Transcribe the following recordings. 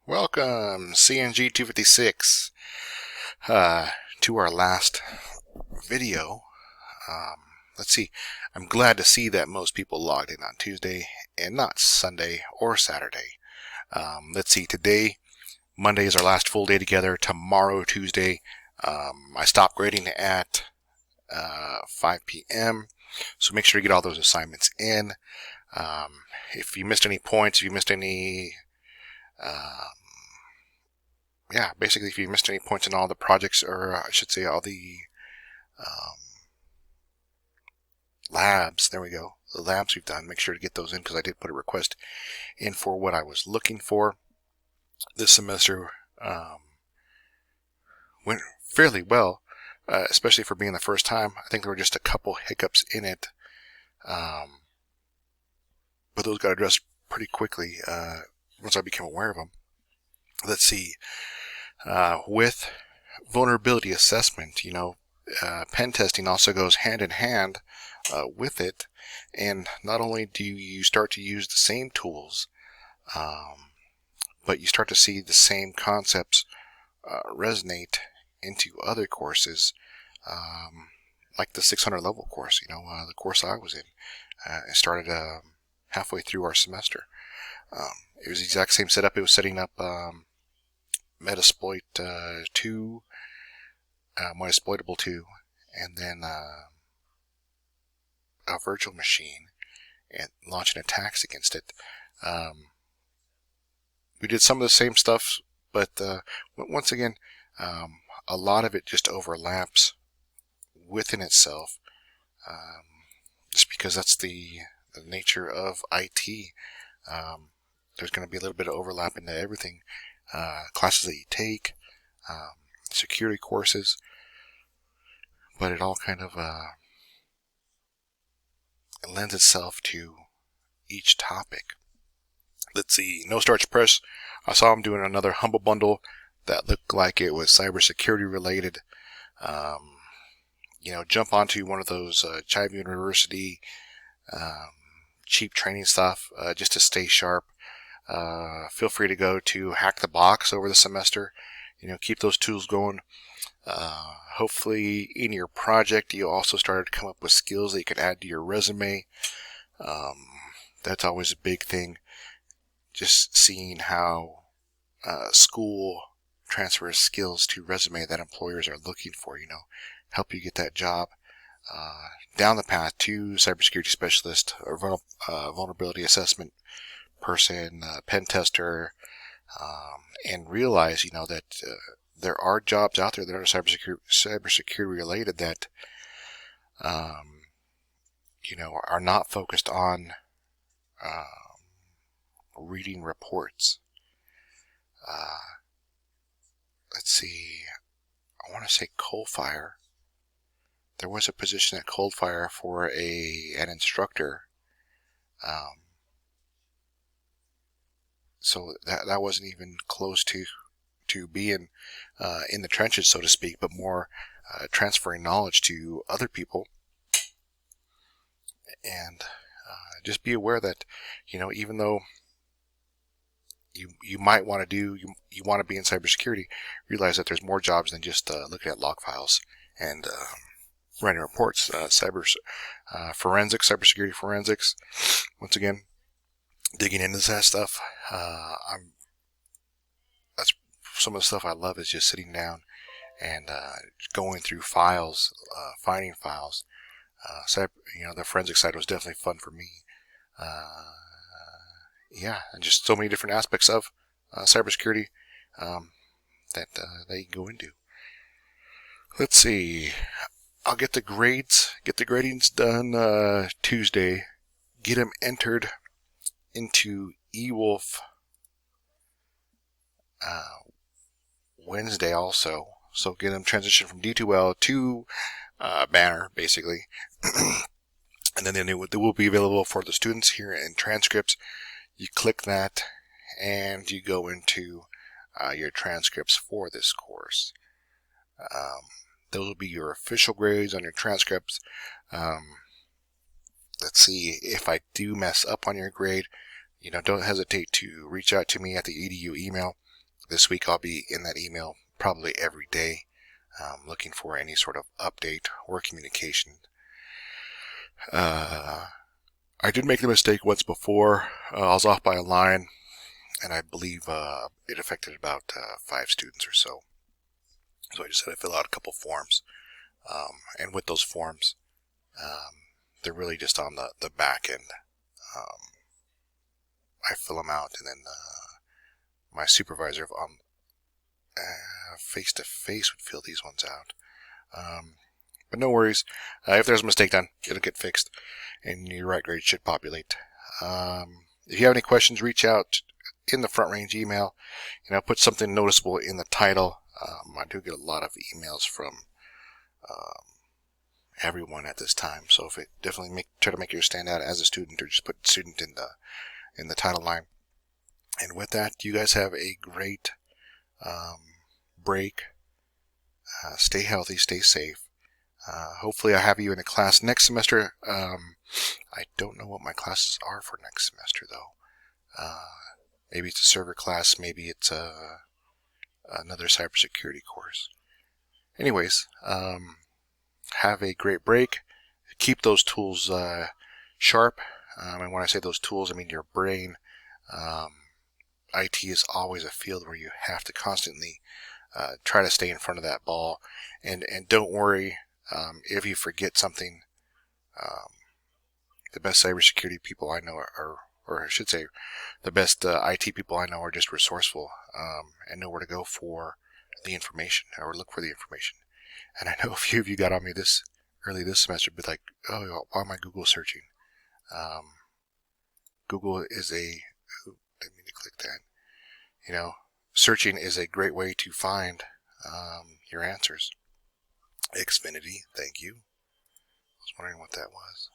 Welcome, CNG 256, to our last video. Let's see, I'm glad to see that most people logged in on Tuesday and not Sunday or Saturday. Let's see, today, Monday is our last full day together. Tomorrow, Tuesday, I stop grading at 5 p.m., so make sure to get all those assignments in. If you missed any points, if you missed any basically if you missed any points in all the projects, or I should say all the labs, there we go, the labs we've done, make sure to get those in, because I did put a request in for what I was looking for. This semester went fairly well, especially for being the first time. I think there were just a couple hiccups in it, but those got addressed pretty quickly once I became aware of them. Let's see. With vulnerability assessment, pen testing also goes hand in hand with it, and not only do you start to use the same tools, but you start to see the same concepts resonate into other courses, like the 600 level course, the course I was in. It started halfway through our semester. It was the exact same setup. It was setting up Metasploit 2, Metasploitable 2, and then a virtual machine, and launching attacks against it. We did some of the same stuff, but once again, a lot of it just overlaps within itself, just because that's the nature of IT. There's going to be a little bit of overlap into everything. Classes that you take, security courses, but it all kind of lends itself to each topic. Let's see, No Starch Press, I saw them doing another Humble Bundle that looked like it was cybersecurity related. Jump onto one of those Chive University cheap training stuff just to stay sharp. Feel free to go to Hack the Box over the semester. Keep those tools going. Hopefully in your project you also started to come up with skills that you could add to your resume. That's always a big thing. Just seeing how school transfers skills to resume that employers are looking for, help you get that job down the path to cybersecurity specialist or vulnerability assessment person, pen tester, and realize, that there are jobs out there that are cybersecurity related that, are not focused on reading reports. Let's see, I want to say Coalfire. There was a position at Coalfire for an instructor. So that wasn't even close to being in the trenches, so to speak, but more transferring knowledge to other people. And just be aware that, even though you might want to you want to be in cybersecurity, realize that there's more jobs than just looking at log files and writing reports. Forensics, cybersecurity forensics. Once again, digging into that stuff. That's some of the stuff I love, is just sitting down and going through files, finding files. The forensic side was definitely fun for me. And just so many different aspects of cybersecurity that you can go into. Let's see. I'll get the gradings done Tuesday. Get them entered into eWolf Wednesday also. So get them transitioned from D2L to Banner, basically. And then they will be available for the students here in transcripts. You click that and you go into your transcripts for this course. Those will be your official grades on your transcripts. Let's see, if I do mess up on your grade, don't hesitate to reach out to me at the EDU email. This week I'll be in that email probably every day, looking for any sort of update or communication. I did make the mistake once before. I was off by a line, and I believe it affected about 5 students or so. So I just had to fill out a couple forms. And with those forms, they're really just on the back end. I fill them out, and then my supervisor on face-to-face would fill these ones out. But no worries. If there's a mistake done, it'll get fixed, and your right grade should populate. If you have any questions, reach out in the Front Range email. Put something noticeable in the title. I do get a lot of emails from everyone at this time, so if it definitely try to make you stand out as a student, or just put student in the title line. And with that, you guys have a great break. Stay healthy, stay safe. Hopefully I have you in a class next semester. I don't know what my classes are for next semester, though. Maybe it's a server class, maybe it's another cybersecurity course. Anyways, have a great break. Keep those tools sharp. And when I say those tools, I mean your brain. IT is always a field where you have to constantly try to stay in front of that ball. And don't worry if you forget something. The best cybersecurity people I know or I should say, the best IT people I know are just resourceful and know where to go for the information, or look for the information. And I know a few of you got on me early this semester, but like, oh, why am I Google searching? Google is let me click that. Searching is a great way to find your answers. Xfinity, thank you. I was wondering what that was.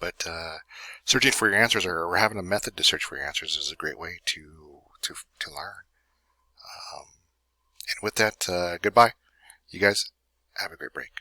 But searching for your answers, or having a method to search for your answers, is a great way to learn. And with that, goodbye. You guys have a great break.